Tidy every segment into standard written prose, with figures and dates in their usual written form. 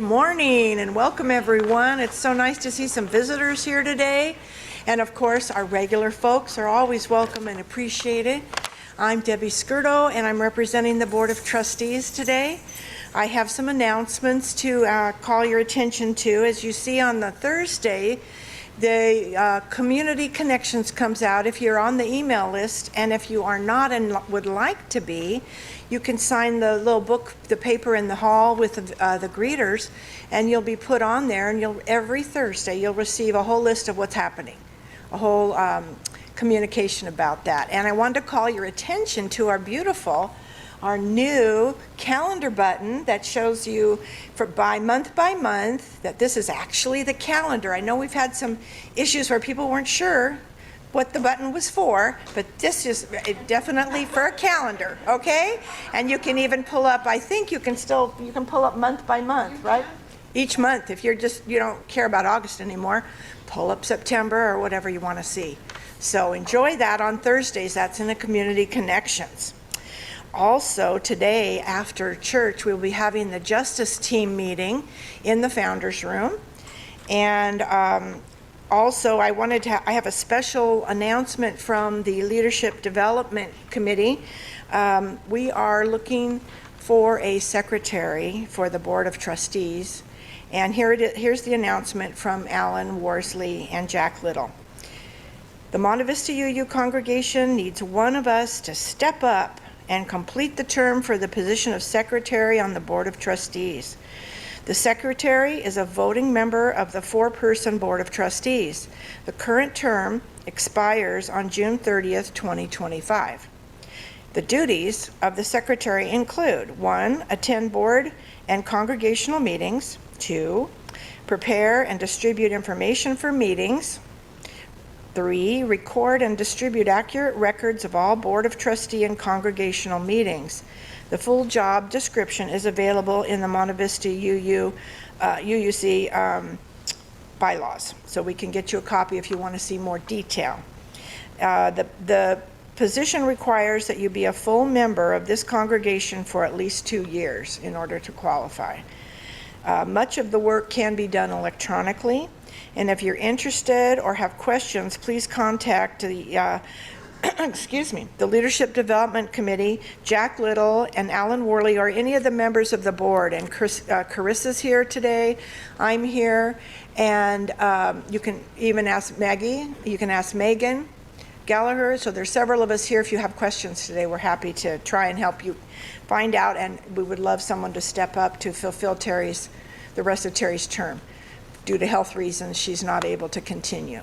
morning and welcome everyone. It's so nice to see some visitors here today. And of course, our regular folks are always welcome and appreciated. I'm Debbie Skirdo and I'm representing the Board of Trustees today. I have some announcements to call your attention to. As you see on the Thursday, the Community Connections comes out if you're on the email list, and if you are not and would like to be, you can sign the little book, the paper in the hall with the greeters, and you'll be put on there, and every Thursday you'll receive a whole list of what's happening, a whole communication about that. And I wanted to call your attention to our new calendar button that shows you by month that this is actually the calendar. I know we've had some issues where people weren't sure what the button was for, but this is definitely for a calendar, okay? And you can even pull up, I think you can pull up month by month, right? Each month, if you don't care about August anymore, pull up September or whatever you want to see. So enjoy that on Thursdays. That's in the Community Connections. Also, today after church, we'll be having the Justice Team meeting in the Founders Room. And also, I have a special announcement from the Leadership Development Committee. We are looking for a secretary for the Board of Trustees. And here's the announcement from Alan Worsley and Jack Little. The Monte Vista UU congregation needs one of us to step up and complete the term for the position of secretary on the Board of Trustees. The secretary is a voting member of the 4-person Board of Trustees. The current term expires on June 30th, 2025. The duties of the secretary include 1, attend board and congregational meetings, 2, prepare and distribute information for meetings, 3, record and distribute accurate records of all Board of Trustee and congregational meetings. The full job description is available in the Monte Vista UUC bylaws, so we can get you a copy if you want to see more detail. The position requires that you be a full member of this congregation for at least 2 years in order to qualify. Much of the work can be done electronically. And if you're interested or have questions, please contact the the Leadership Development Committee, Jack Little and Alan Worley, or any of the members of the board. And Carissa's here today. I'm here. And you can even ask Maggie. You can ask Megan Gallagher. So there's several of us here. If you have questions today, we're happy to try and help you find out. And we would love someone to step up to fulfill the rest of Terry's term. Due to health reasons, she's not able to continue.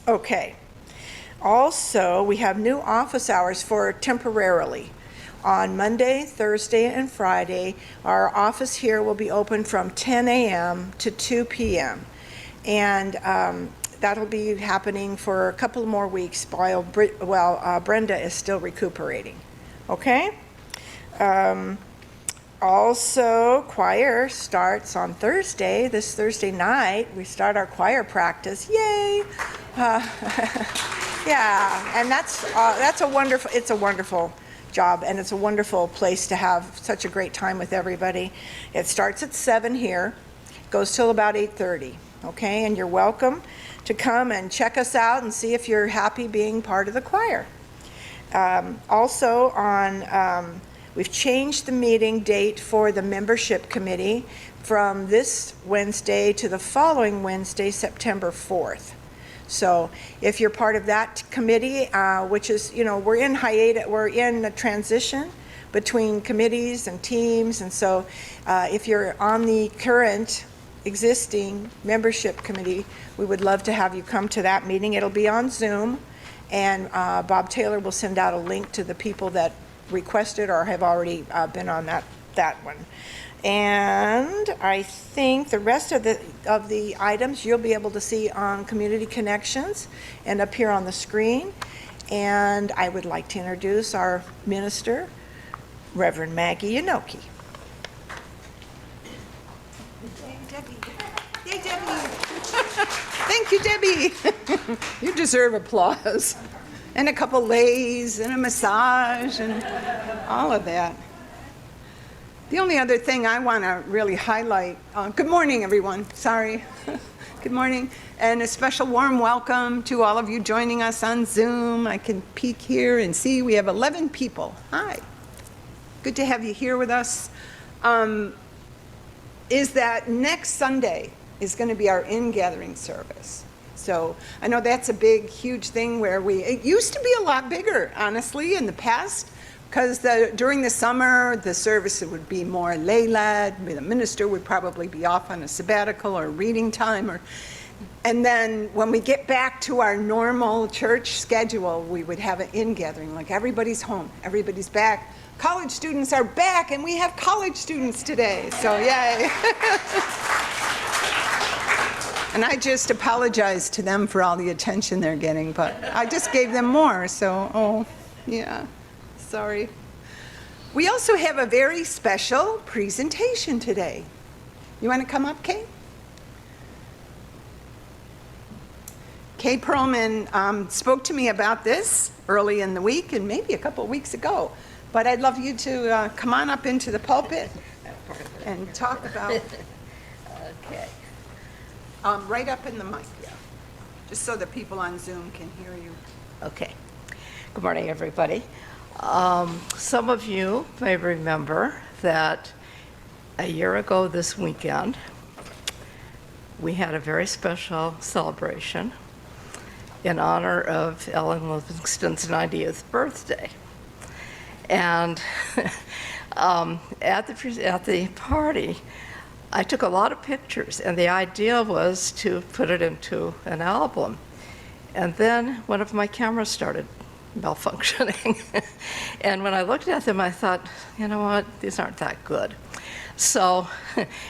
Okay. Also, we have new office hours for temporarily. On Monday, Thursday, and Friday, our office here will be open from 10 a.m. to 2 p.m. And that'll be happening for a couple more weeks while Brenda is still recuperating. Okay? Also, choir starts on Thursday. This Thursday night, we start our choir practice. Yay! Yeah, and it's a wonderful job, and it's a wonderful place to have such a great time with everybody. It starts at 7 here, goes till about 8:30. Okay, and you're welcome to come and check us out and see if you're happy being part of the choir. Also on. We've changed the meeting date for the membership committee from this Wednesday to the following Wednesday, September 4th. So if you're part of that committee, which is, we're in hiatus, we're in a transition between committees and teams. And so if you're on the current existing membership committee, we would love to have you come to that meeting. It'll be on Zoom, and Bob Taylor will send out a link to the people that requested or have already been on that one. And I think the rest of the items you'll be able to see on Community Connections and up here on the screen. And I would like to introduce our minister, Reverend Maggie Yenoki. Hey, Debbie. Yay, Debbie. Thank you, Debbie. You deserve applause. And a couple lays and a massage and all of that. The only other thing I want to really highlight, good morning, everyone. Sorry. Good morning. And a special warm welcome to all of you joining us on Zoom. I can peek here and see we have 11 people. Hi. Good to have you here with us. Is that next Sunday is going to be our in-gathering service. So I know that's a big, huge thing where it used to be a lot bigger, honestly, in the past. Because during the summer, the service would be more lay-led. The minister would probably be off on a sabbatical or reading time. And then when we get back to our normal church schedule, we would have an in-gathering, like everybody's home, everybody's back. College students are back, and we have college students today, so yay. And I just apologize to them for all the attention they're getting, but I just gave them more, so, yeah. Sorry. We also have a very special presentation today. You want to come up, Kay? Kay Perlman spoke to me about this early in the week and maybe a couple of weeks ago. But I'd love you to come on up into the pulpit and talk about. Okay. Right up in the mic, yeah. Just so that people on Zoom can hear you. Okay. Good morning, everybody. Some of you may remember that a year ago this weekend, we had a very special celebration in honor of Ellen Livingston's 90th birthday. And at the party, I took a lot of pictures, and the idea was to put it into an album. And then one of my cameras started malfunctioning. And when I looked at them, I thought, you know what, these aren't that good. So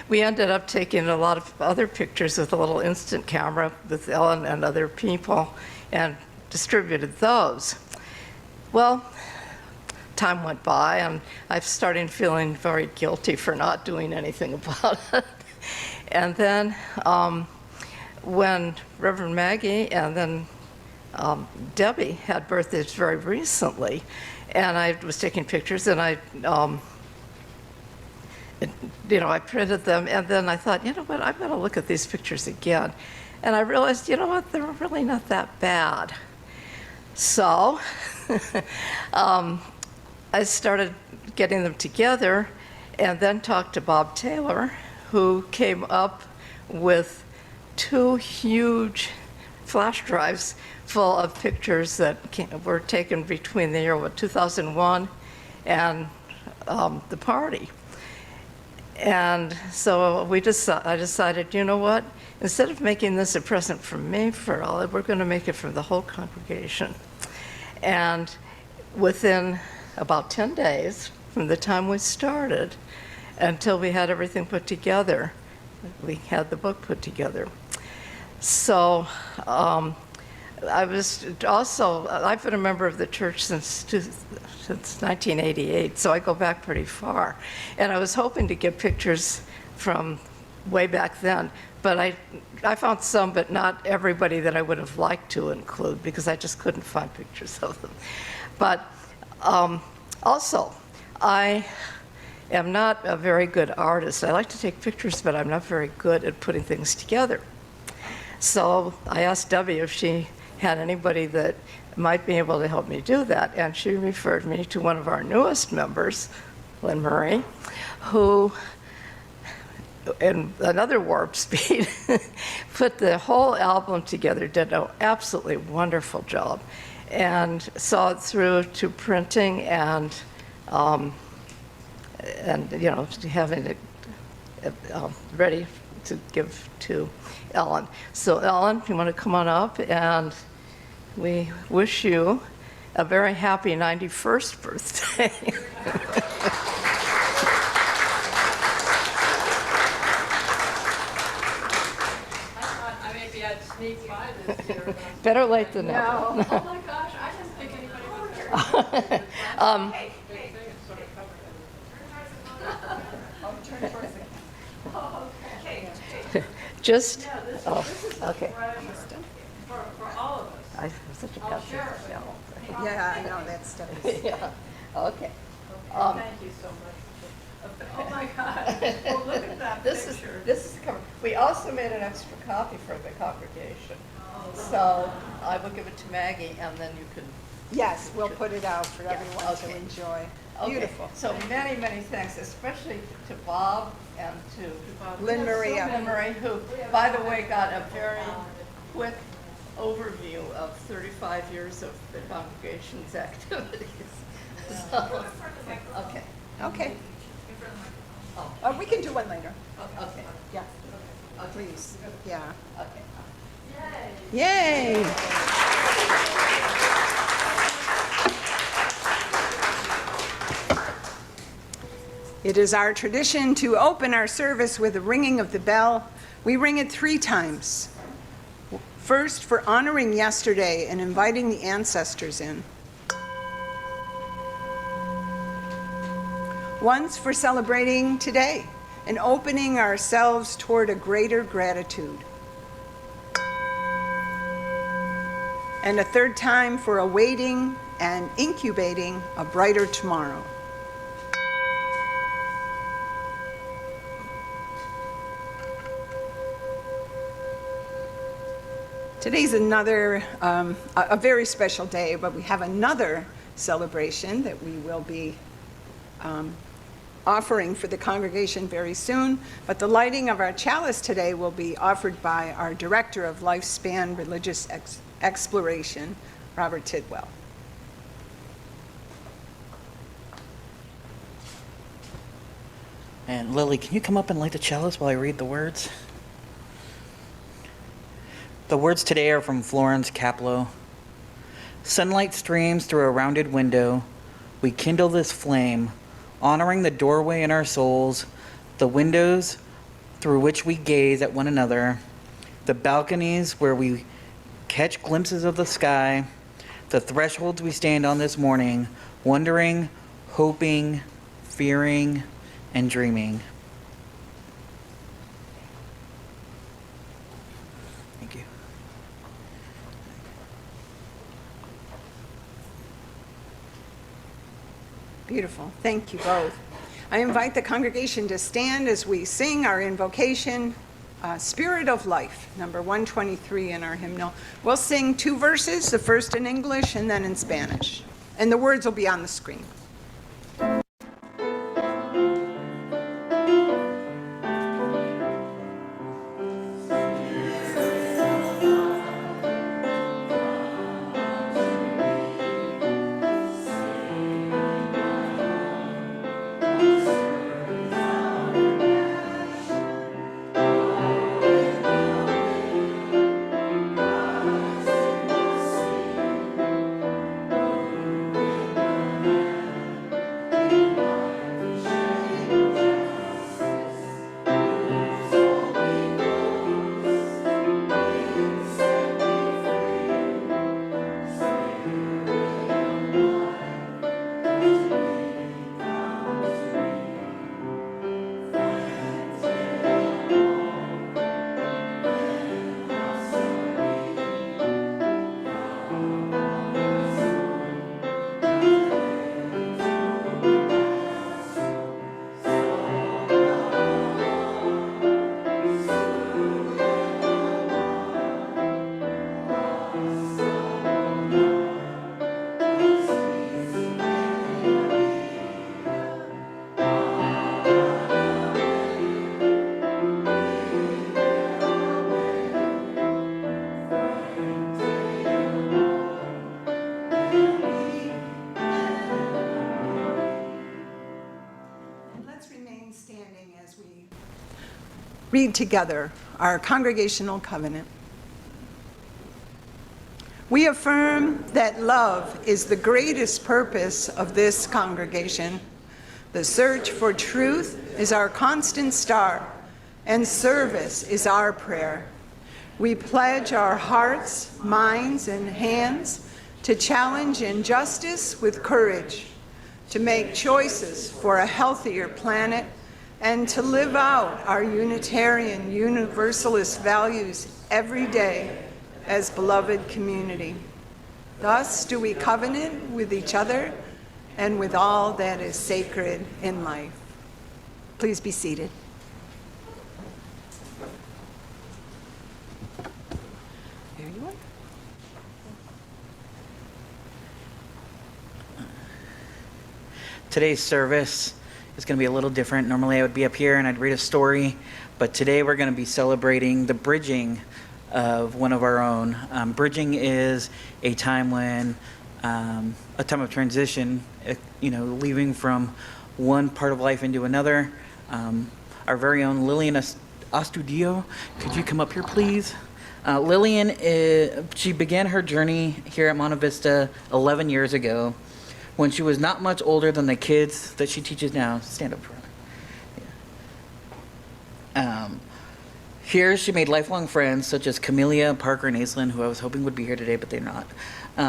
we ended up taking a lot of other pictures with a little instant camera with Ellen and other people and distributed those. Well, time went by, and I'm starting feeling very guilty for not doing anything about it. And then when Reverend Maggie and then Debbie had birthdays very recently, and I was taking pictures, and I printed them, and then I thought, you know what, I'm going to look at these pictures again. And I realized, you know what, they're really not that bad. So I started getting them together, and then talked to Bob Taylor, who came up with 2 huge flash drives full of pictures that were taken between the year 2001 and the party. And so I decided, you know what, instead of making this a present from me for all, we're going to make it for the whole congregation. And within about 10 days from the time we started until we had everything put together, we had the book put together. So I've been a member of the church since 1988, so I go back pretty far. And I was hoping to get pictures from way back then, but I found some, but not everybody that I would have liked to include, because I just couldn't find pictures of them. But also, I am not a very good artist. I like to take pictures, but I'm not very good at putting things together. So I asked Debbie if she had anybody that might be able to help me do that, and she referred me to one of our newest members, Lynn Murray, who, in another warp speed, put the whole album together, did an absolutely wonderful job, and saw it through to printing and having it ready to give to Ellen. So Ellen, if you want to come on up, and we wish you a very happy 91st birthday. Maybe I'd sneak by this year. Better late than never. Oh my gosh, I didn't think anybody would care. Just, okay. For all of us. I'm such a passionate gal. Yeah, I know, that's Debbie's. Yeah, okay. Thank you so much. Oh my God. Well, look at that This picture. is covered. We also made an extra copy for the congregation. So I will give it to Maggie and then you can. Yes, we'll put it out for Yeah, everyone to okay. enjoy. Okay, Beautiful. So many, many thanks, especially to Bob and to Lynn Maria. Lynn Marie, who, by the way, got a very quick overview of 35 years of the congregation's activities. So, okay. Okay. Oh, We can do one later. okay. Yeah, Okay. please. Yeah. Okay. Yay! It is our tradition to open our service with the ringing of the bell. We ring it 3 times. First, for honoring yesterday and inviting the ancestors in. Once for celebrating today and opening ourselves toward a greater gratitude. And a 3rd time for awaiting and incubating a brighter tomorrow. Today's another, a very special day, but we have another celebration that we will be offering for the congregation very soon. But the lighting of our chalice today will be offered by our Director of Lifespan Religious Exploration, Robert Tidwell. And Lily, can you come up and light the chalice while I read the words? The words today are from Florence Caplow. Sunlight streams through a rounded window. We kindle this flame, honoring the doorway in our souls, the windows through which we gaze at one another, the balconies where we catch glimpses of the sky, the thresholds we stand on this morning, wondering, hoping, fearing, and dreaming. Thank you. Beautiful. Thank you both. I invite the congregation to stand as we sing our invocation, Spirit of Life, number 123 in our hymnal. We'll sing 2 verses, the first in English and then in Spanish. And the words will be on the screen. Read together our congregational covenant. We affirm that love is the greatest purpose of this congregation. The search for truth is our constant star, and service is our prayer. We pledge our hearts, minds, and hands to challenge injustice with courage, to make choices for a healthier planet, and to live out our Unitarian Universalist values every day as beloved community. Thus do we covenant with each other and with all that is sacred in life. Please be seated. There you are. Today's service is going to be a little different. Normally I would be up here and I'd read a story, but today we're going to be celebrating the bridging of one of our own. Bridging is a time when, a time of transition, leaving from one part of life into another. Our very own Lillian Astudio, could you come up here, please? Lillian, she began her journey here at Monte Vista 11 years ago when she was not much older than the kids that she teaches now. Stand up for her. Here, she made lifelong friends such as Camellia, Parker, and Aislinn, who I was hoping would be here today, but they're not.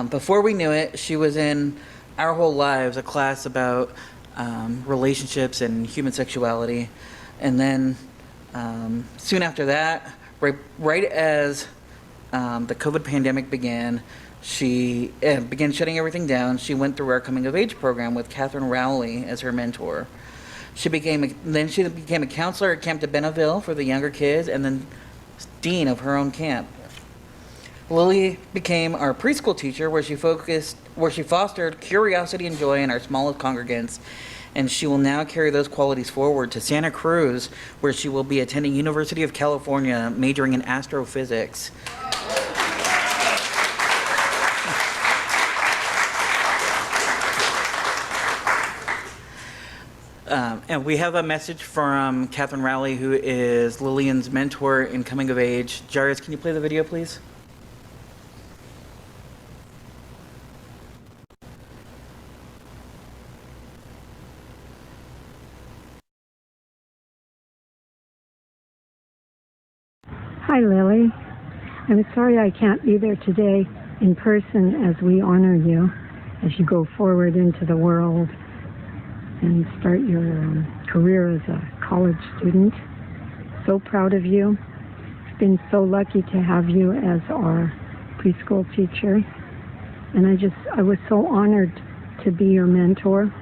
Before we knew it, she was in Our Whole Lives, a class about relationships and human sexuality. And then soon after that, right as the COVID pandemic began, she began shutting everything down. She went through our coming of age program with Catherine Rowley as her mentor. She became a counselor at Camp de Benneville for the younger kids, and then dean of her own camp. Lily became our preschool teacher, where she fostered curiosity and joy in our smallest congregants, and she will now carry those qualities forward to Santa Cruz, where she will be attending University of California, majoring in astrophysics. And we have a message from Catherine Rowley, who is Lillian's mentor in coming of age. Jaryus, can you play the video, please? Hi, Lily. I'm sorry I can't be there today in person as we honor you as you go forward into the world and start your career as a college student. So proud of you. I've been so lucky to have you as our preschool teacher. And I was so honored to be your mentor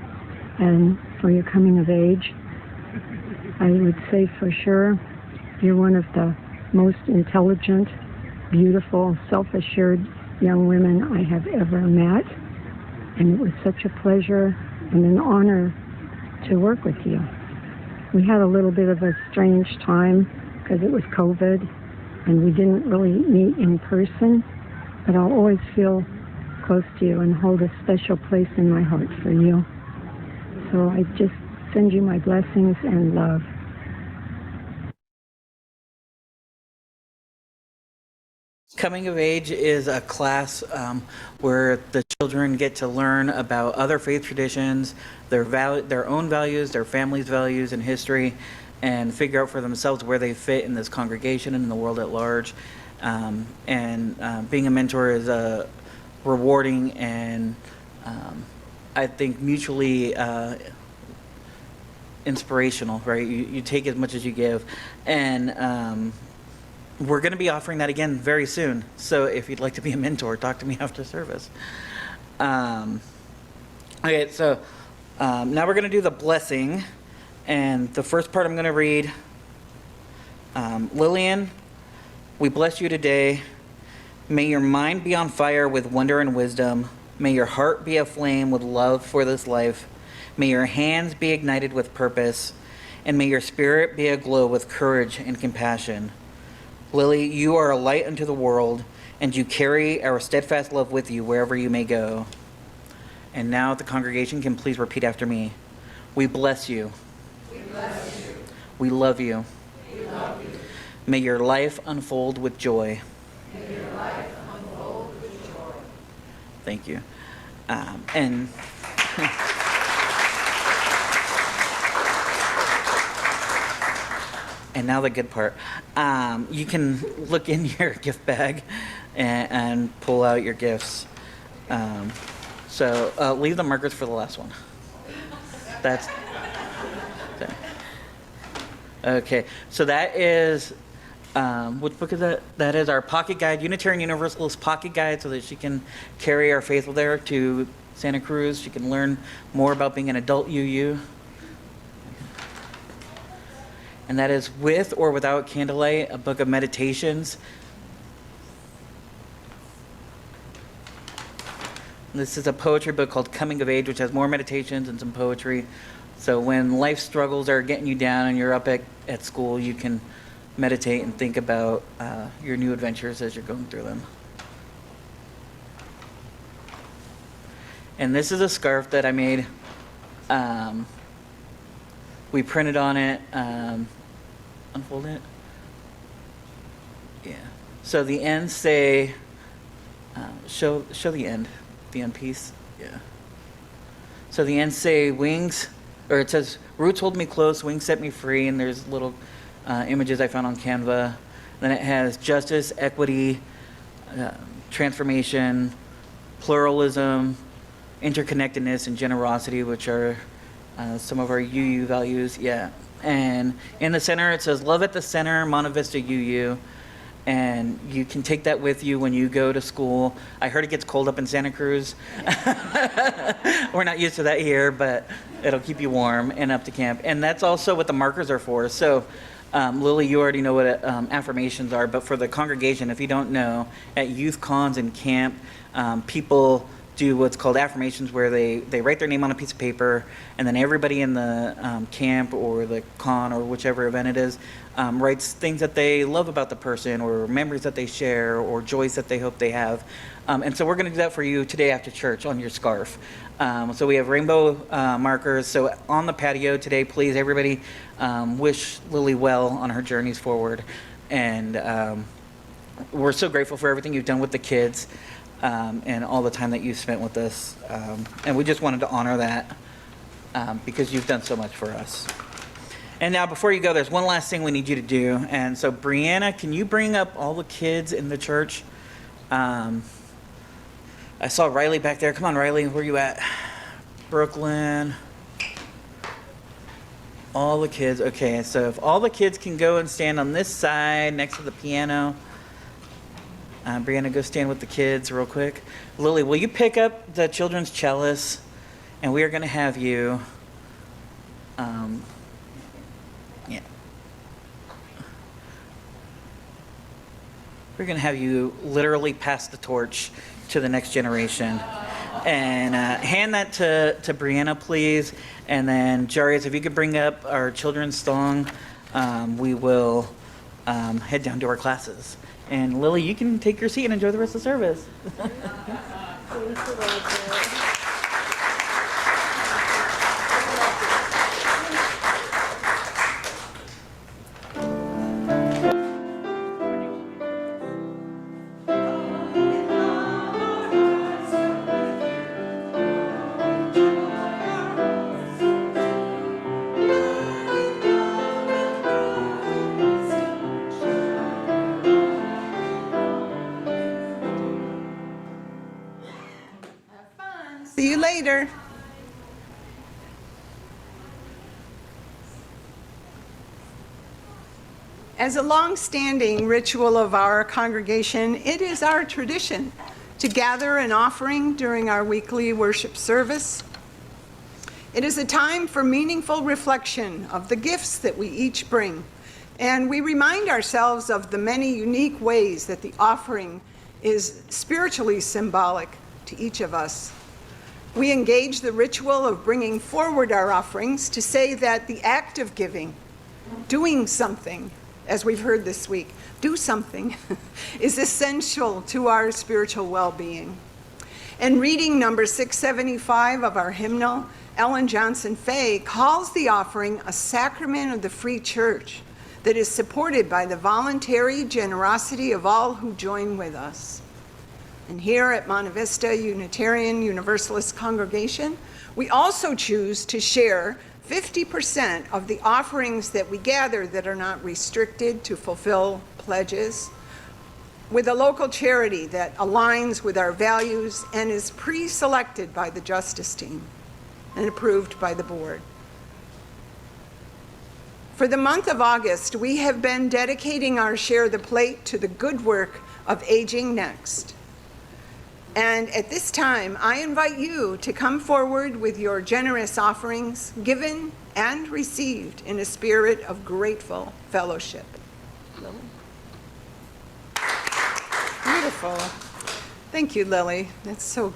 and for your coming of age. I would say for sure you're one of the most intelligent, beautiful, self-assured young women I have ever met. And it was such a pleasure and an honor to work with you. We had a little bit of a strange time because it was COVID and we didn't really meet in person, but I'll always feel close to you and hold a special place in my heart for you. So I just send you my blessings and love. Coming of Age is a class where the children get to learn about other faith traditions, their own values, their family's values and history, and figure out for themselves where they fit in this congregation and in the world at large. Being a mentor is rewarding and I think mutually inspirational, right? You take as much as you give. And we're going to be offering that again very soon. So if you'd like to be a mentor, talk to me after service. Okay, so now we're going to do the blessing. And the first part I'm going to read. Lillian, we bless you today. May your mind be on fire with wonder and wisdom. May your heart be aflame with love for this life. May your hands be ignited with purpose. And may your spirit be aglow with courage and compassion. Lily, you are a light unto the world, and you carry our steadfast love with you wherever you may go. And now the congregation can please repeat after me. We bless you. We bless you. We love you. We love you. May your life unfold with joy. May your life unfold with joy. Thank you. And now the good part. You can look in your gift bag and pull out your gifts. So leave the markers for the last one. That's okay. So that is which book is that? That is our pocket guide, Unitarian Universalist pocket guide, so that she can carry our faith with her to Santa Cruz. She can learn more about being an adult UU. and that is With or Without Candlelight, a book of meditations. This is a poetry book called Coming of Age, which has more meditations and some poetry. So when life struggles are getting you down and you're up at school, you can meditate and think about your new adventures as you're going through them. And this is a scarf that I made. We printed on it. Unfold it. Yeah. So the ends say, show the end piece. Yeah. So the ends say wings, or it says roots hold me close, wings set me free, and there's little images I found on Canva. Then it has justice, equity, transformation, pluralism, interconnectedness, and generosity, which are some of our UU values. Yeah. And in the center it says love at the center, Monte Vista UU. And you can take that with you when you go to school. I heard it gets cold up in Santa Cruz. We're not used to that here, but it'll keep you warm and up to camp. And that's also what the markers are for. So, Lily, you already know what affirmations are, but for the congregation, if you don't know, at youth cons and camp, people do what's called affirmations, where they write their name on a piece of paper, and then everybody in the camp or the con or whichever event it is writes things that they love about the person, or memories that they share, or joys that they hope they have. And so we're going to do that for you today after church on your scarf. So we have rainbow markers. So on the patio today, please, everybody, wish Lily well on her journeys forward. And we're so grateful for everything you've done with the kids. And all the time that you've spent with us. And we just wanted to honor that because you've done so much for us. And now, before you go, there's one last thing we need you to do. And so, Brianna, can you bring up all the kids in the church? I saw Riley back there. Come on, Riley, where you at? Brooklyn. All the kids. Okay, so if all the kids can go and stand on this side next to the piano. Brianna, go stand with the kids real quick. Lily, will you pick up the children's chalice? And we are going to have you... yeah. We're going to have you literally pass the torch to the next generation. And hand that to Brianna, please. And then, Jaryus, if you could bring up our children's song, we will head down to our classes. And Lily, you can take your seat and enjoy the rest of the service. See you later. As a long-standing ritual of our congregation, it is our tradition to gather an offering during our weekly worship service. It is a time for meaningful reflection of the gifts that we each bring, and we remind ourselves of the many unique ways that the offering is spiritually symbolic to each of us. We engage the ritual of bringing forward our offerings to say that the act of giving, doing something, as we've heard this week, do something, is essential to our spiritual well-being. And reading number 675 of our hymnal, Ellen Johnson Fay calls the offering a sacrament of the free church that is supported by the voluntary generosity of all who join with us. And here at Monte Vista Unitarian Universalist congregation, we also choose to share 50% of the offerings that we gather that are not restricted to fulfill pledges with a local charity that aligns with our values and is pre-selected by the justice team and approved by the board. For the month of August, we have been dedicating our Share the Plate to the good work of Aging Next. And at this time, I invite you to come forward with your generous offerings, given and received in a spirit of grateful fellowship. Lily? Beautiful. Thank you, Lily. That's so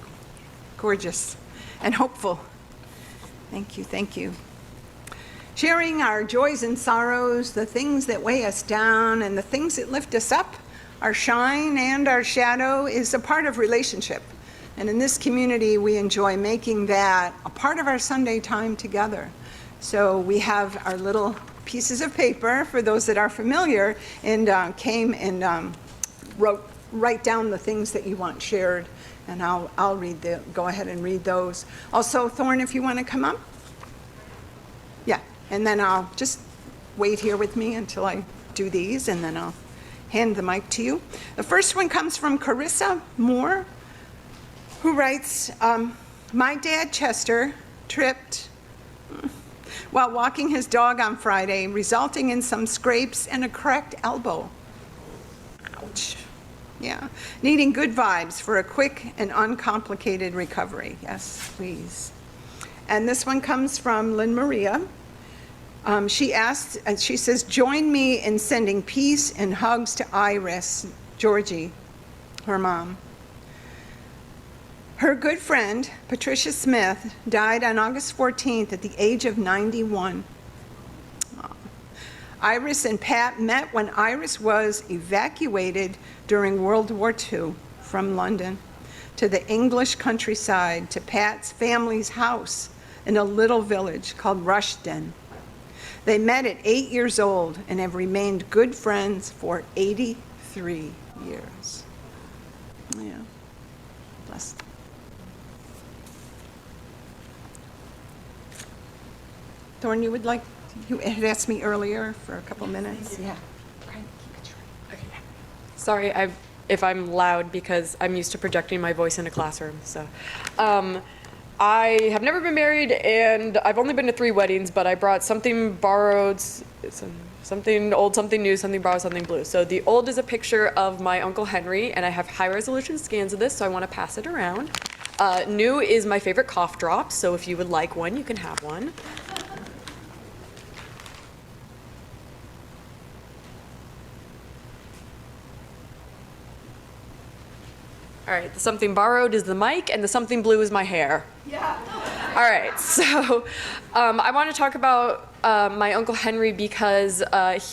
gorgeous and hopeful. Thank you, thank you. Sharing our joys and sorrows, the things that weigh us down and the things that lift us up, our shine and our shadow, is a part of relationship. And in this community, we enjoy making that a part of our Sunday time together. So we have our little pieces of paper, for those that are familiar, and came and write down the things that you want shared. And I'll go ahead and read those. Also, Thorne, if you want to come up. Yeah, and then I'll just wait here with me until I do these, and then I'll hand the mic to you. The first one comes from Carissa Moore, who writes, my dad, Chester, tripped while walking his dog on Friday, resulting in some scrapes and a cracked elbow. Ouch. Yeah, needing good vibes for a quick and uncomplicated recovery. Yes, please. And this one comes from Lynn Maria. She asked, and she says, join me in sending peace and hugs to Iris, Georgie, her mom. Her good friend, Patricia Smith, died on August 14th at the age of 91. Iris and Pat met when Iris was evacuated during World War II from London to the English countryside to Pat's family's house in a little village called Rushden. They met at 8 years old and have remained good friends for 83 years. Yeah, bless them. Thorne, you had asked me earlier for a couple minutes. Yeah. Sorry if I'm loud because I'm used to projecting my voice in a classroom. So, I have never been married and I've only been to 3 weddings, but I brought something borrowed, something old, something new, something borrowed, something blue. So the old is a picture of my Uncle Henry, and I have high resolution scans of this, so I want to pass it around. New is my favorite cough drop, so if you would like one, you can have one. All right, the something borrowed is the mic, and the something blue is my hair. Yeah. All right, so I want to talk about my Uncle Henry because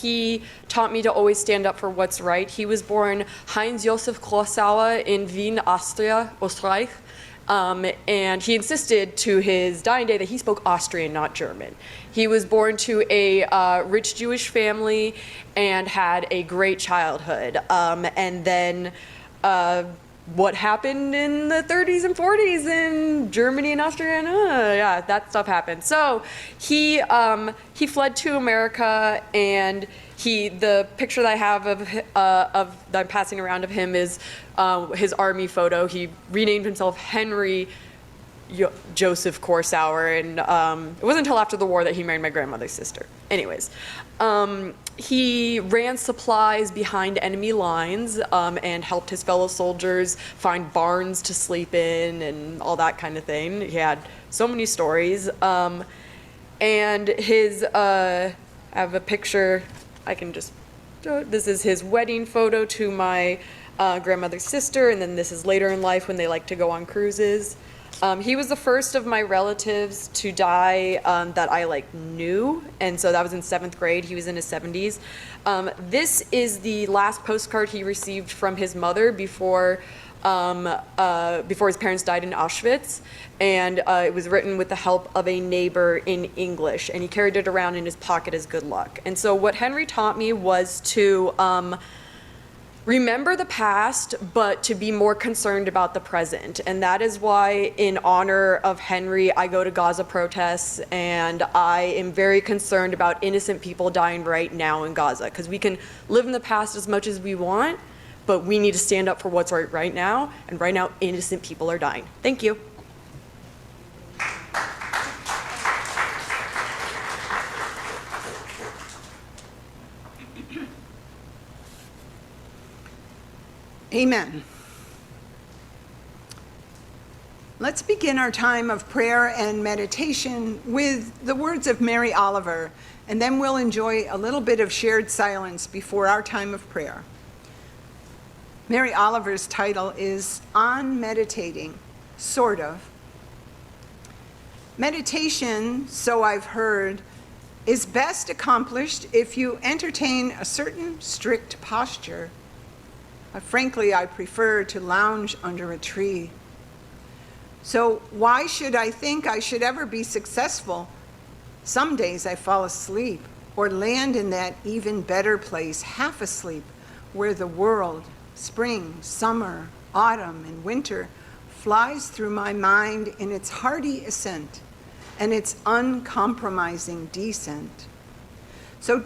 he taught me to always stand up for what's right. He was born Heinz Josef Klossauer in Wien, Austria, Österreich, and he insisted to his dying day that he spoke Austrian, not German. He was born to a rich Jewish family and had a great childhood, and then what happened in the 30s and 40s in Germany and Austria, and yeah, that stuff happened. So he fled to America, and the picture that I have of that I'm passing around of him is his army photo. He renamed himself Henry Joseph Korsauer, and it wasn't until after the war that he married my grandmother's sister. Anyways, he ran supplies behind enemy lines and helped his fellow soldiers find barns to sleep in and all that kind of thing. He had so many stories. And his, I have a picture, I can just show it. This is his wedding photo to my grandmother's sister, and then this is later in life when they like to go on cruises. He was the first of my relatives to die that I knew, and so that was in 7th grade. He was in his 70s. This is the last postcard he received from his mother before his parents died in Auschwitz, and it was written with the help of a neighbor in English, and he carried it around in his pocket as good luck. And so what Henry taught me was to remember the past, but to be more concerned about the present. And that is why, in honor of Henry, I go to Gaza protests, and I am very concerned about innocent people dying right now in Gaza, because we can live in the past as much as we want, but we need to stand up for what's right now, and right now, innocent people are dying. Thank you. Amen. Let's begin our time of prayer and meditation with the words of Mary Oliver, and then we'll enjoy a little bit of shared silence before our time of prayer. Mary Oliver's title is On Meditating, Sort of. Meditation, so I've heard, is best accomplished if you entertain a certain strict posture. Frankly, I prefer to lounge under a tree. So why should I think I should ever be successful? Some days I fall asleep or land in that even better place, half asleep, where the world, spring, summer, autumn, and winter, flies through my mind in its hearty ascent and its uncompromising descent. So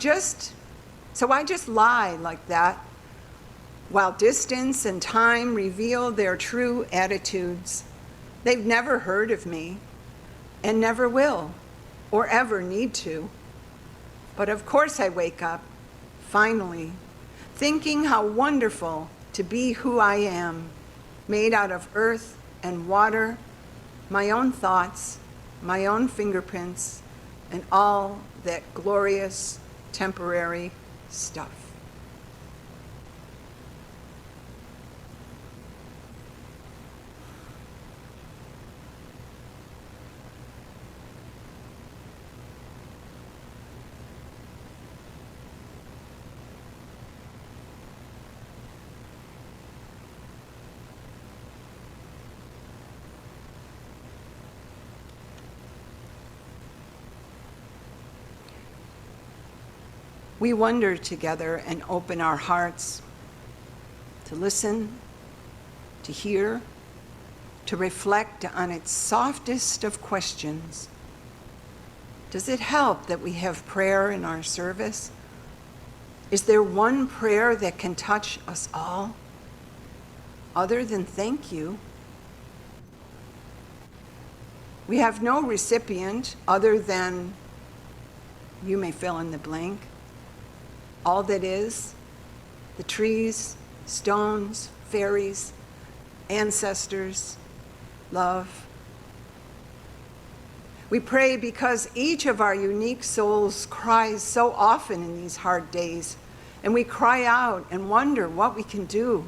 I just lie like that, while distance and time reveal their true attitudes. They've never heard of me, and never will, or ever need to. But of course I wake up, finally, thinking how wonderful to be who I am, made out of earth and water, my own thoughts, my own fingerprints, and all that glorious, temporary stuff. We wonder together and open our hearts to listen, to hear, to reflect on its softest of questions. Does it help that we have prayer in our service? Is there one prayer that can touch us all, other than thank you? We have no recipient other than, you may fill in the blank. All that is, the trees, stones, fairies, ancestors, love. We pray because each of our unique souls cries so often in these hard days, and we cry out and wonder what we can do.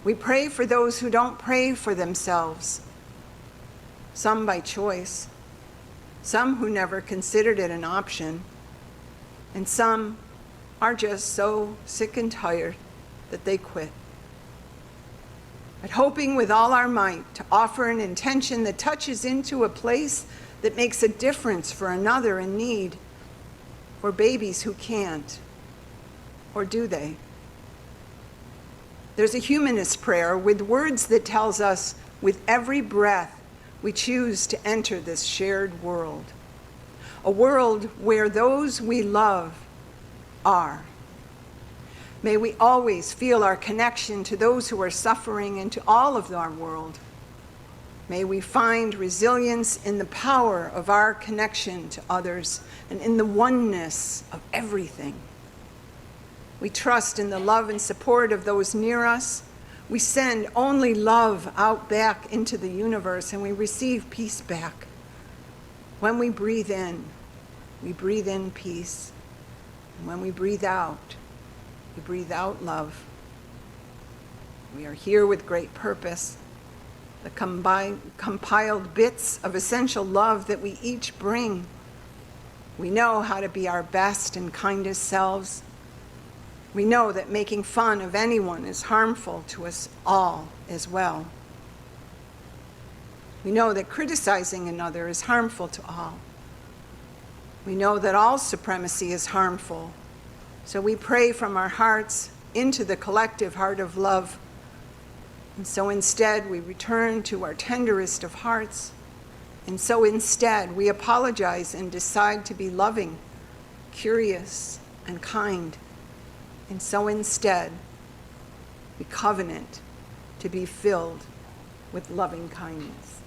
We pray for those who don't pray for themselves, some by choice, some who never considered it an option, and some are just so sick and tired that they quit. But hoping with all our might to offer an intention that touches into a place that makes a difference for another in need, for babies who can't, or do they? There's a humanist prayer with words that tells us with every breath we choose to enter this shared world, a world where those we love are. May we always feel our connection to those who are suffering and to all of our world. May we find resilience in the power of our connection to others and in the oneness of everything. We trust in the love and support of those near us. We send only love out back into the universe, and we receive peace back. When we breathe in peace. And when we breathe out love. We are here with great purpose, the compiled bits of essential love that we each bring. We know how to be our best and kindest selves. We know that making fun of anyone is harmful to us all as well. We know that criticizing another is harmful to all. We know that all supremacy is harmful. So we pray from our hearts into the collective heart of love. And so instead we return to our tenderest of hearts. And so instead we apologize and decide to be loving, curious, and kind. And so instead we covenant to be filled with loving kindness.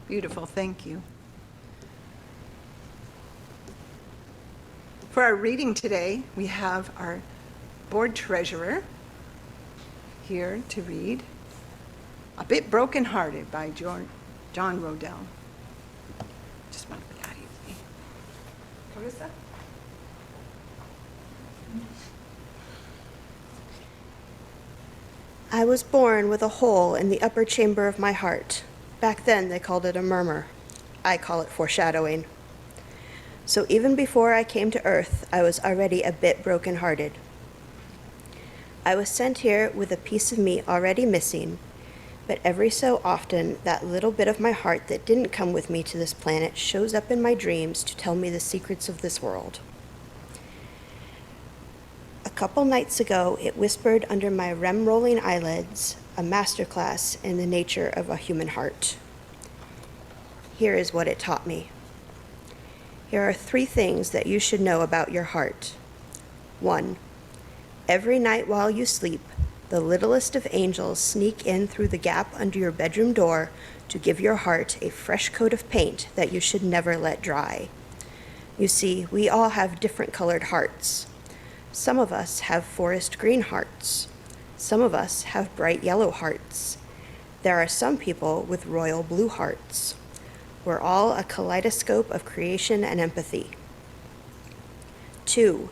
Beautiful, thank you. For our reading today, we have our board treasurer here to read A Bit Broken-Hearted by John Rodell. Just want to be out of here. Carissa? I was born with a hole in the upper chamber of my heart. Back then they called it a murmur. I call it foreshadowing. So even before I came to earth, I was already a bit broken-hearted. I was sent here with a piece of me already missing, but every so often that little bit of my heart that didn't come with me to this planet shows up in my dreams to tell me the secrets of this world. A couple nights ago, it whispered under my REM-rolling eyelids, a masterclass in the nature of a human heart. Here is what it taught me. Here are 3 things that you should know about your heart. 1. Every night while you sleep, the littlest of angels sneak in through the gap under your bedroom door to give your heart a fresh coat of paint that you should never let dry. You see, we all have different colored hearts. Some of us have forest green hearts. Some of us have bright yellow hearts. There are some people with royal blue hearts. We're all a kaleidoscope of creation and empathy. 2,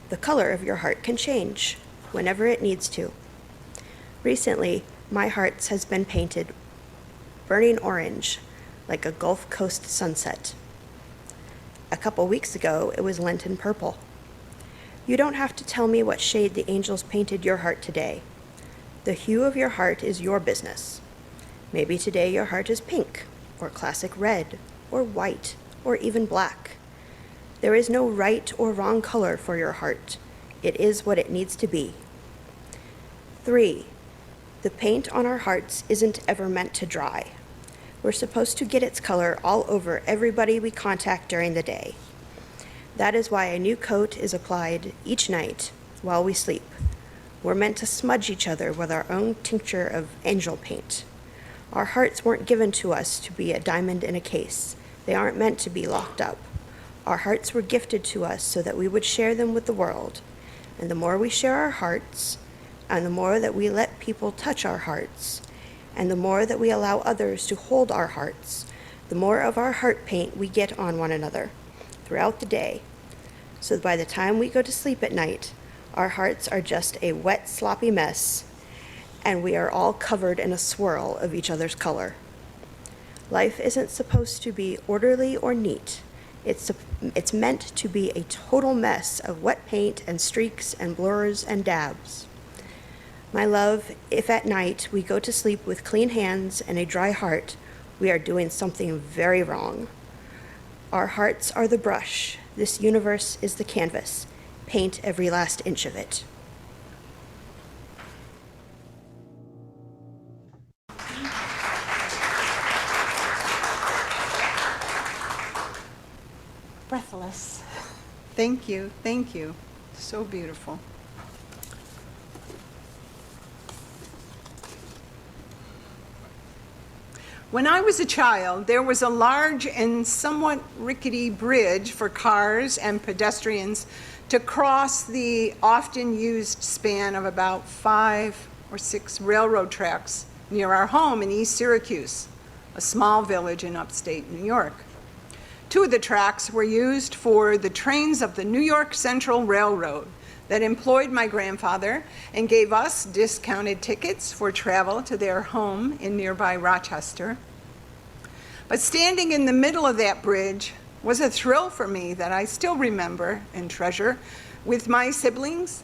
the color of your heart can change whenever it needs to. Recently, my heart has been painted burning orange, like a Gulf Coast sunset. A couple weeks ago, it was Lenten purple. You don't have to tell me what shade the angels painted your heart today. The hue of your heart is your business. Maybe today your heart is pink, or classic red, or white, or even black. There is no right or wrong color for your heart. It is what it needs to be. 3, the paint on our hearts isn't ever meant to dry. We're supposed to get its color all over everybody we contact during the day. That is why a new coat is applied each night while we sleep. We're meant to smudge each other with our own tincture of angel paint. Our hearts weren't given to us to be a diamond in a case. They aren't meant to be locked up. Our hearts were gifted to us so that we would share them with the world. And the more we share our hearts, and the more that we let people touch our hearts, and the more that we allow others to hold our hearts, the more of our heart paint we get on one another throughout the day. So by the time we go to sleep at night, our hearts are just a wet, sloppy mess, and we are all covered in a swirl of each other's color. Life isn't supposed to be orderly or neat. It's meant to be a total mess of wet paint and streaks and blurs and dabs. My love, if at night we go to sleep with clean hands and a dry heart, we are doing something very wrong. Our hearts are the brush. This universe is the canvas. Paint every last inch of it. Breathless. Thank you, thank you. So beautiful. When I was a child, there was a large and somewhat rickety bridge for cars and pedestrians to cross the often used span of about 5 or 6 railroad tracks near our home in East Syracuse, a small village in upstate New York. 2 of the tracks were used for the trains of the New York Central Railroad that employed my grandfather and gave us discounted tickets for travel to their home in nearby Rochester. But standing in the middle of that bridge was a thrill for me that I still remember and treasure with my siblings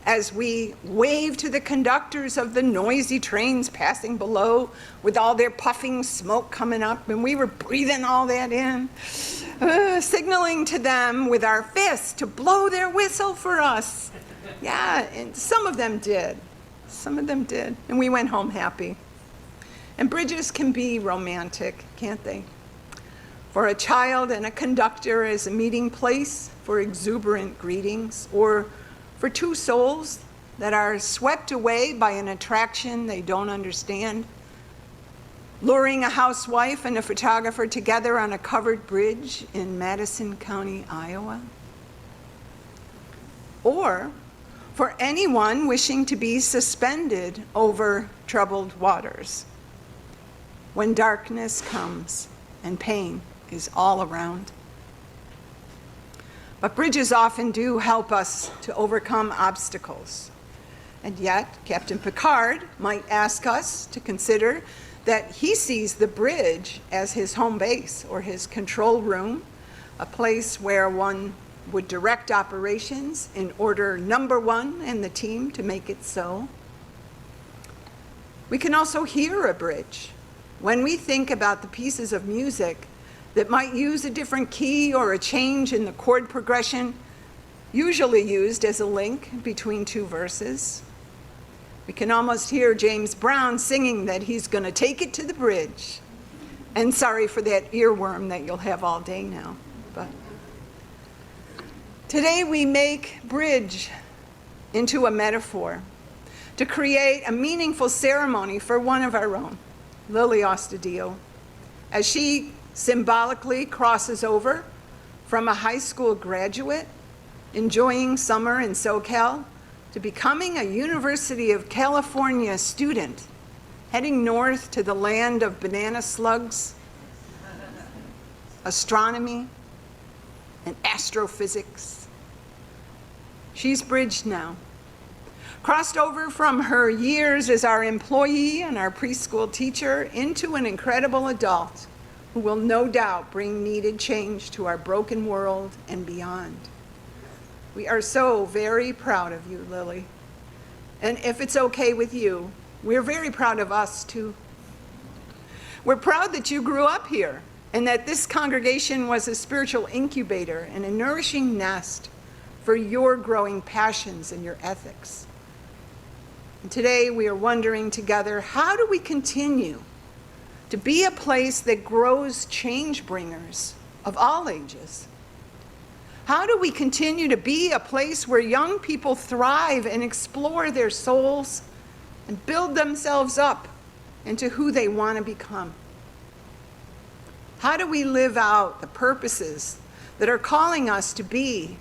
as we waved to the conductors of the noisy trains passing below with all their puffing smoke coming up, and we were breathing all that in, signaling to them with our fists to blow their whistle for us. Yeah, and some of them did. And we went home happy. And bridges can be romantic, can't they? For a child and a conductor as a meeting place for exuberant greetings, or for 2 souls that are swept away by an attraction they don't understand. luring a housewife and a photographer together on a covered bridge in Madison County, Iowa. Or for anyone wishing to be suspended over troubled waters when darkness comes and pain is all around. But bridges often do help us to overcome obstacles. And yet, Captain Picard might ask us to consider that he sees the bridge as his home base or his control room, a place where one would direct operations in order number one in the team to make it so. We can also hear a bridge when we think about the pieces of music that might use a different key or a change in the chord progression, usually used as a link between two verses. We can almost hear James Brown singing that he's going to take it to the bridge. And sorry for that earworm that you'll have all day now. But today we make bridge into a metaphor to create a meaningful ceremony for one of our own, Lily Ostadillo, as she symbolically crosses over from a high school graduate enjoying summer in SoCal to becoming a University of California student, heading north to the land of banana slugs, astronomy, and astrophysics. She's bridged now, crossed over from her years as our employee and our preschool teacher into an incredible adult who will no doubt bring needed change to our broken world and beyond. We are so very proud of you, Lily. And if it's okay with you, we're very proud of us too. We're proud that you grew up here and that this congregation was a spiritual incubator and a nourishing nest for your growing passions and your ethics. And today we are wondering together, how do we continue to be a place that grows change bringers of all ages? How do we continue to be a place where young people thrive and explore their souls and build themselves up into who they want to become? How do we live out the purposes that are calling us to be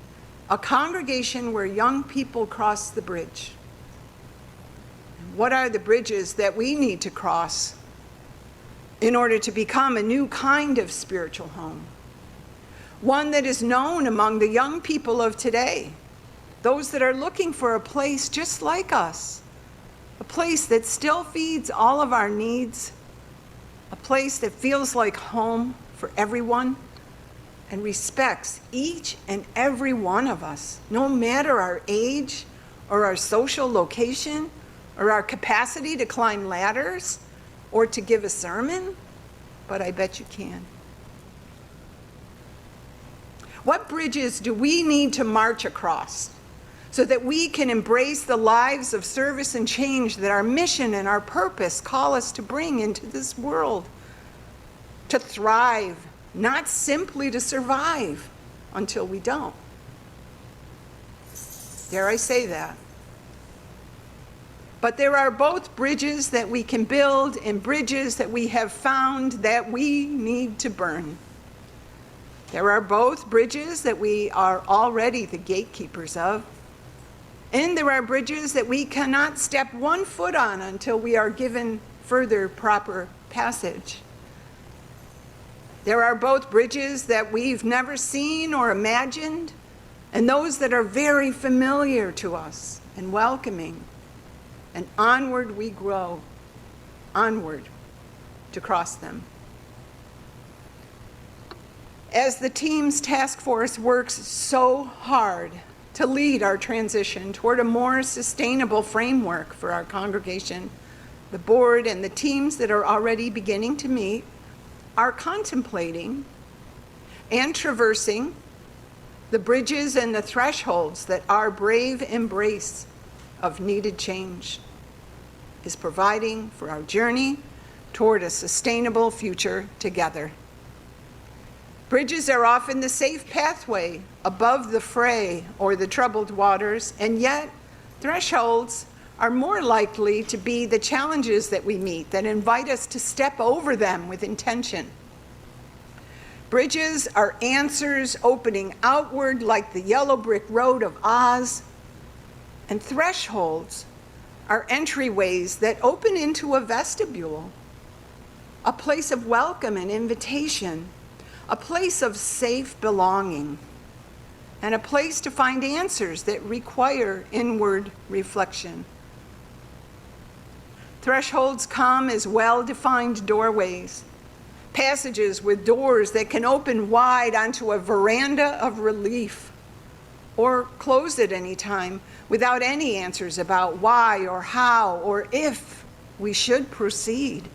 a congregation where young people cross the bridge? What are the bridges that we need to cross in order to become a new kind of spiritual home? One that is known among the young people of today, those that are looking for a place just like us, a place that still feeds all of our needs, a place that feels like home for everyone and respects each and every one of us, no matter our age or our social location or our capacity to climb ladders or to give a sermon, but I bet you can. What bridges do we need to march across so that we can embrace the lives of service and change that our mission and our purpose call us to bring into this world? To thrive, not simply to survive until we don't. Dare I say that? But there are both bridges that we can build and bridges that we have found that we need to burn. There are both bridges that we are already the gatekeepers of, and there are bridges that we cannot step one foot on until we are given further proper passage. There are both bridges that we've never seen or imagined, and those that are very familiar to us and welcoming. And onward we grow, onward to cross them. As the team's task force works so hard to lead our transition toward a more sustainable framework for our congregation, the board and the teams that are already beginning to meet are contemplating and traversing the bridges and the thresholds that our brave embrace of needed change is providing for our journey toward a sustainable future together. Bridges are often the safe pathway above the fray or the troubled waters, and yet thresholds are more likely to be the challenges that we meet that invite us to step over them with intention. Bridges are answers opening outward like the yellow brick road of Oz, and thresholds are entryways that open into a vestibule, a place of welcome and invitation, a place of safe belonging, and a place to find answers that require inward reflection. Thresholds come as well-defined doorways, passages with doors that can open wide onto a veranda of relief, or close at any time without any answers about why or how or if we should proceed.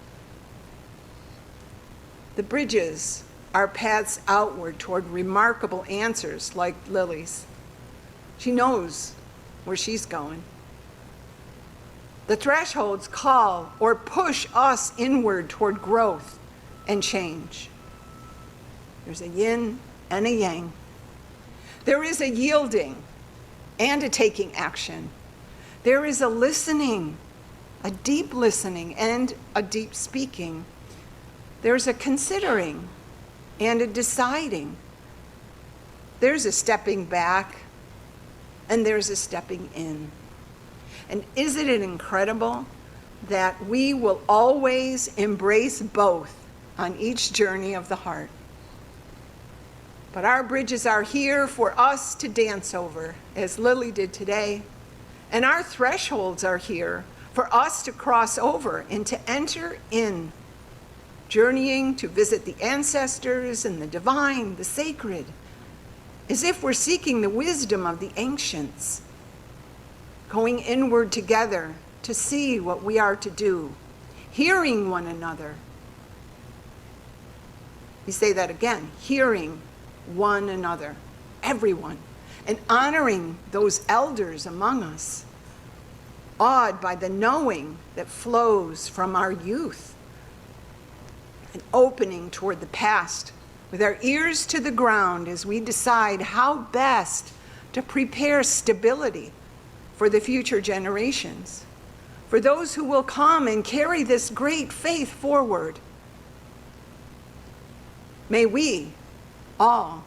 The bridges are paths outward toward remarkable answers like Lily's. She knows where she's going. The thresholds call or push us inward toward growth and change. There's a yin and a yang. There is a yielding and a taking action. There is a listening, a deep listening and a deep speaking. There's a considering and a deciding. There's a stepping back and there's a stepping in. And isn't it incredible that we will always embrace both on each journey of the heart? But our bridges are here for us to dance over, as Lily did today. And our thresholds are here for us to cross over and to enter in, journeying to visit the ancestors and the divine, the sacred, as if we're seeking the wisdom of the ancients, going inward together to see what we are to do, hearing one another. We say that again, hearing one another, everyone, and honoring those elders among us, awed by the knowing that flows from our youth, and opening toward the past with our ears to the ground as we decide how best to prepare stability for the future generations, for those who will come and carry this great faith forward. May we all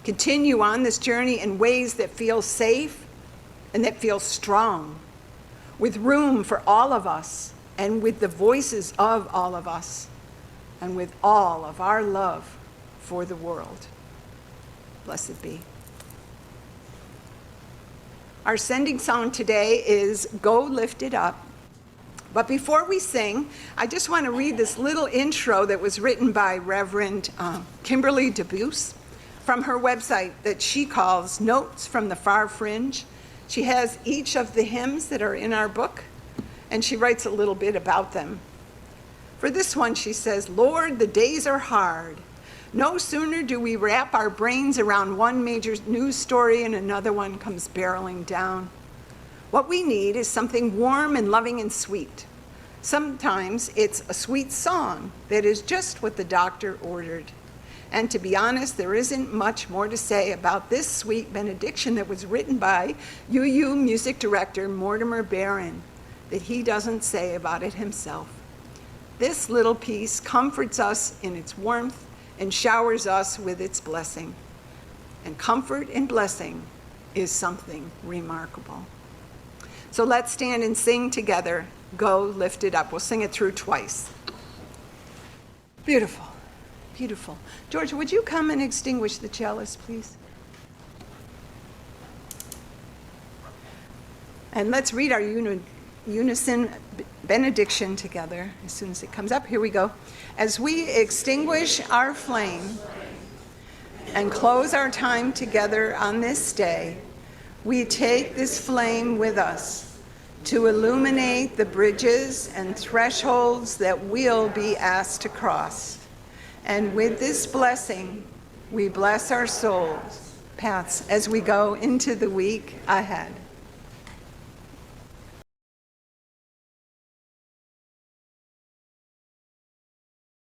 continue on this journey in ways that feel safe and that feel strong, with room for all of us and with the voices of all of us and with all of our love for the world. Blessed be. Our sending song today is Go Lift It Up. But before we sing, I just want to read this little intro that was written by Reverend Kimberly DeBuse from her website that she calls Notes from the Far Fringe. She has each of the hymns that are in our book, and she writes a little bit about them. For this one, she says, Lord, the days are hard. No sooner do we wrap our brains around one major news story and another one comes barreling down. What we need is something warm and loving and sweet. Sometimes it's a sweet song that is just what the doctor ordered. And to be honest, there isn't much more to say about this sweet benediction that was written by UU music director Mortimer Barron that he doesn't say about it himself. This little piece comforts us in its warmth and showers us with its blessing. And comfort and blessing is something remarkable. So let's stand and sing together, Go Lift It Up. We'll sing it through twice. Beautiful, beautiful. Georgia, would you come and extinguish the chalice, please? And let's read our unison benediction together as soon as it comes up. Here we go. As we extinguish our flame and close our time together on this day, we take this flame with us to illuminate the bridges and thresholds that we'll be asked to cross. And with this blessing, we bless our souls' paths as we go into the week ahead.